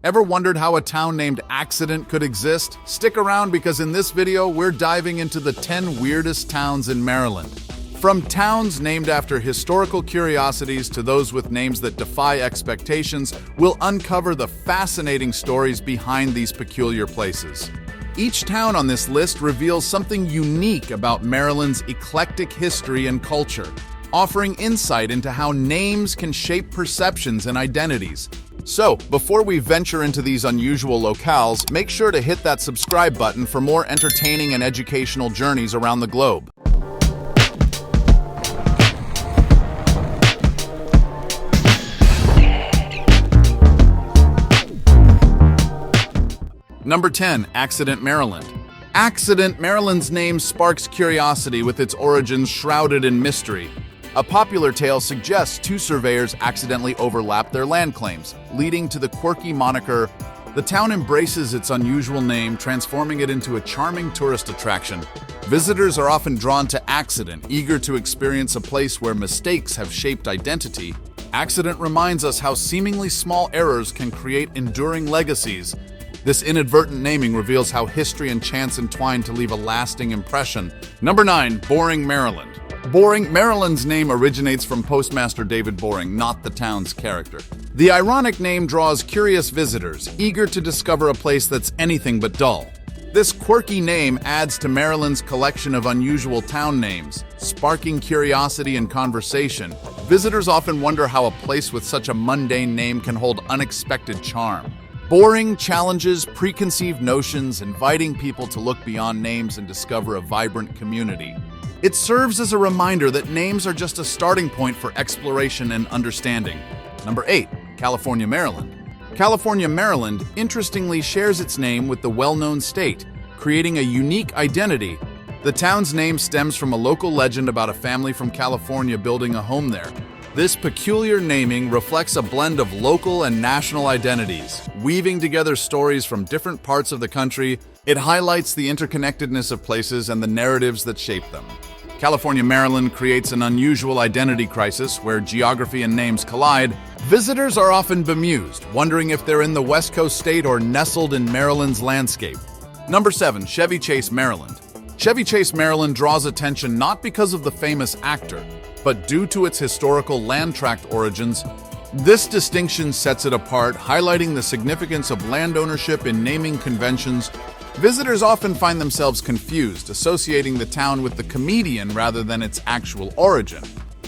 Ever wondered how a town named Accident could exist? Stick around because in this video, we're diving into the 10 weirdest towns in Maryland. From towns named after historical curiosities to those with names that defy expectations, we'll uncover the fascinating stories behind these peculiar places. Each town on this list reveals something unique about Maryland's eclectic history and culture, offering insight into how names can shape perceptions and identities. So, before we venture into these unusual locales, make sure to hit that subscribe button for more entertaining and educational journeys around the globe. Number 10. Accident, Maryland. Accident, Maryland's name sparks curiosity with its origins shrouded in mystery. A popular tale suggests two surveyors accidentally overlapped their land claims, leading to the quirky moniker. The town embraces its unusual name, transforming it into a charming tourist attraction. Visitors are often drawn to Accident, eager to experience a place where mistakes have shaped identity. Accident reminds us how seemingly small errors can create enduring legacies. This inadvertent naming reveals how history and chance entwine to leave a lasting impression. Number 9. Boring, Maryland. Boring, Maryland's name originates from Postmaster David Boring, not the town's character. The ironic name draws curious visitors, eager to discover a place that's anything but dull. This quirky name adds to Maryland's collection of unusual town names, sparking curiosity and conversation. Visitors often wonder how a place with such a mundane name can hold unexpected charm. Boring challenges preconceived notions, inviting people to look beyond names and discover a vibrant community. It serves as a reminder that names are just a starting point for exploration and understanding. Number 8. California, Maryland. California, Maryland, interestingly shares its name with the well-known state, creating a unique identity. The town's name stems from a local legend about a family from California building a home there. This peculiar naming reflects a blend of local and national identities, weaving together stories from different parts of the country. It highlights the interconnectedness of places and the narratives that shape them. California, Maryland creates an unusual identity crisis where geography and names collide. Visitors are often bemused, wondering if they're in the West Coast state or nestled in Maryland's landscape. Number 7. Chevy Chase, Maryland. Chevy Chase, Maryland draws attention not because of the famous actor, but due to its historical land tract origins. This distinction sets it apart, highlighting the significance of land ownership in naming conventions. Visitors often find themselves confused, associating the town with the comedian rather than its actual origin.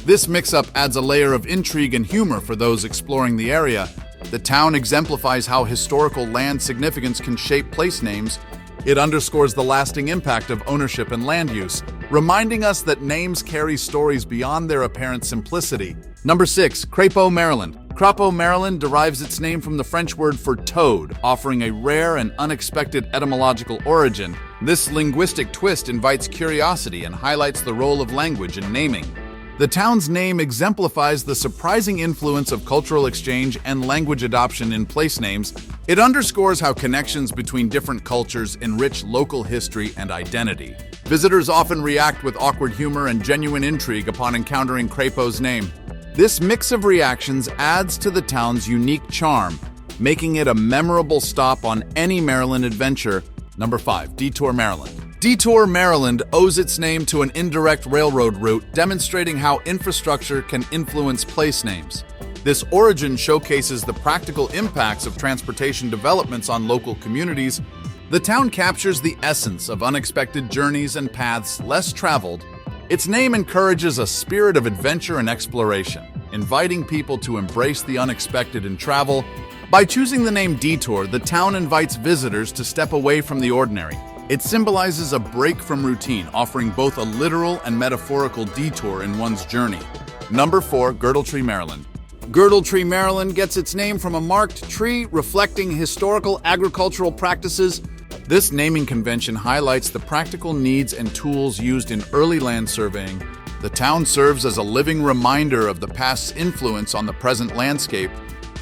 This mix-up adds a layer of intrigue and humor for those exploring the area. The town exemplifies how historical land significance can shape place names. It underscores the lasting impact of ownership and land use, reminding us that names carry stories beyond their apparent simplicity. Number 6. Crapeau, Maryland. Crapeau, Maryland derives its name from the French word for toad, offering a rare and unexpected etymological origin. This linguistic twist invites curiosity and highlights the role of language in naming. The town's name exemplifies the surprising influence of cultural exchange and language adoption in place names. It underscores how connections between different cultures enrich local history and identity. Visitors often react with awkward humor and genuine intrigue upon encountering Crapeau's name. This mix of reactions adds to the town's unique charm, making it a memorable stop on any Maryland adventure. Number 5. Detour, Maryland. Detour, Maryland owes its name to an indirect railroad route, demonstrating how infrastructure can influence place names. This origin showcases the practical impacts of transportation developments on local communities. The town captures the essence of unexpected journeys and paths less traveled. Its name encourages a spirit of adventure and exploration, inviting people to embrace the unexpected in travel. By choosing the name Detour, the town invites visitors to step away from the ordinary. It symbolizes a break from routine, offering both a literal and metaphorical detour in one's journey. Number 4. Girdletree, Maryland. Girdletree, Maryland gets its name from a marked tree reflecting historical agricultural practices. This naming convention highlights the practical needs and tools used in early land surveying. The town serves as a living reminder of the past's influence on the present landscape.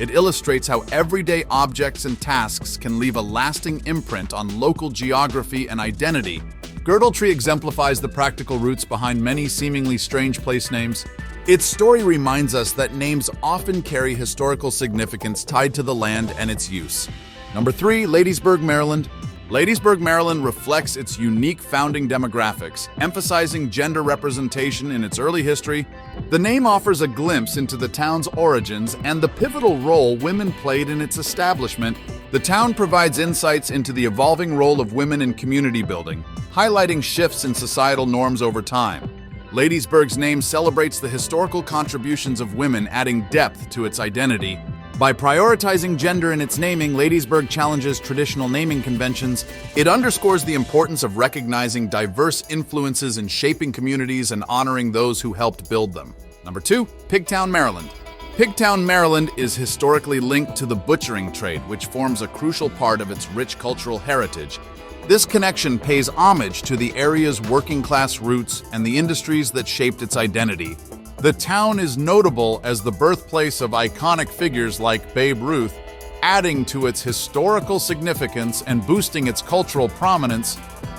It illustrates how everyday objects and tasks can leave a lasting imprint on local geography and identity. Girdletree exemplifies the practical roots behind many seemingly strange place names. Its story reminds us that names often carry historical significance tied to the land and its use. Number 3, Ladiesburg, Maryland. Ladiesburg, Maryland reflects its unique founding demographics, emphasizing gender representation in its early history. The name offers a glimpse into the town's origins and the pivotal role women played in its establishment. The town provides insights into the evolving role of women in community building, highlighting shifts in societal norms over time. Ladiesburg's name celebrates the historical contributions of women, adding depth to its identity. By prioritizing gender in its naming, Ladiesburg challenges traditional naming conventions. It underscores the importance of recognizing diverse influences in shaping communities and honoring those who helped build them. Number 2, Pigtown, Maryland. Pigtown, Maryland is historically linked to the butchering trade, which forms a crucial part of its rich cultural heritage. This connection pays homage to the area's working-class roots and the industries that shaped its identity. The town is notable as the birthplace of iconic figures like Babe Ruth, adding to its historical significance and boosting its cultural prominence.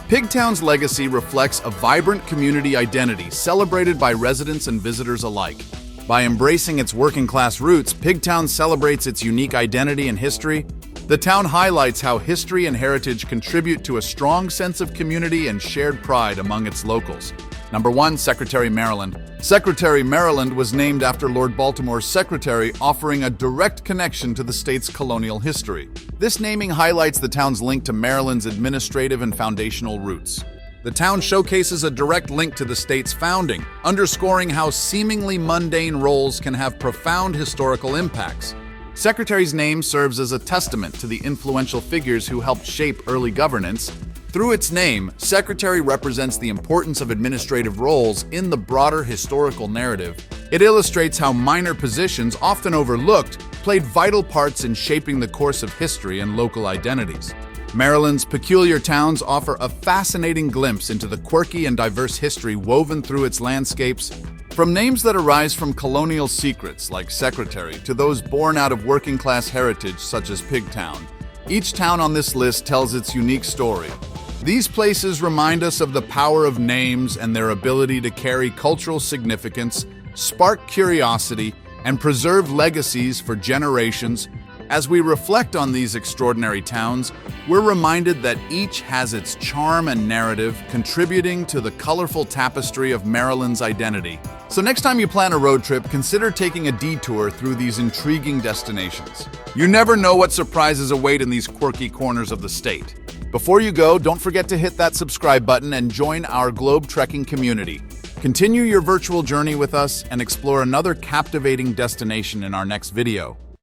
Pigtown's legacy reflects a vibrant community identity celebrated by residents and visitors alike. By embracing its working-class roots, Pigtown celebrates its unique identity and history. The town highlights how history and heritage contribute to a strong sense of community and shared pride among its locals. Number 1, Secretary, Maryland. Secretary, Maryland was named after Lord Baltimore's secretary, offering a direct connection to the state's colonial history. This naming highlights the town's link to Maryland's administrative and foundational roots. The town showcases a direct link to the state's founding, underscoring how seemingly mundane roles can have profound historical impacts. Secretary's name serves as a testament to the influential figures who helped shape early governance. Through its name, Secretary represents the importance of administrative roles in the broader historical narrative. It illustrates how minor positions, often overlooked, played vital parts in shaping the course of history and local identities. Maryland's peculiar towns offer a fascinating glimpse into the quirky and diverse history woven through its landscapes. From names that arise from colonial secrets like Secretary to those born out of working-class heritage such as Pigtown, each town on this list tells its unique story. These places remind us of the power of names and their ability to carry cultural significance, spark curiosity, and preserve legacies for generations. As we reflect on these extraordinary towns, we're reminded that each has its charm and narrative, contributing to the colorful tapestry of Maryland's identity. So next time you plan a road trip, consider taking a detour through these intriguing destinations. You never know what surprises await in these quirky corners of the state. Before you go, don't forget to hit that subscribe button and join our globe trekking community. Continue your virtual journey with us and explore another captivating destination in our next video.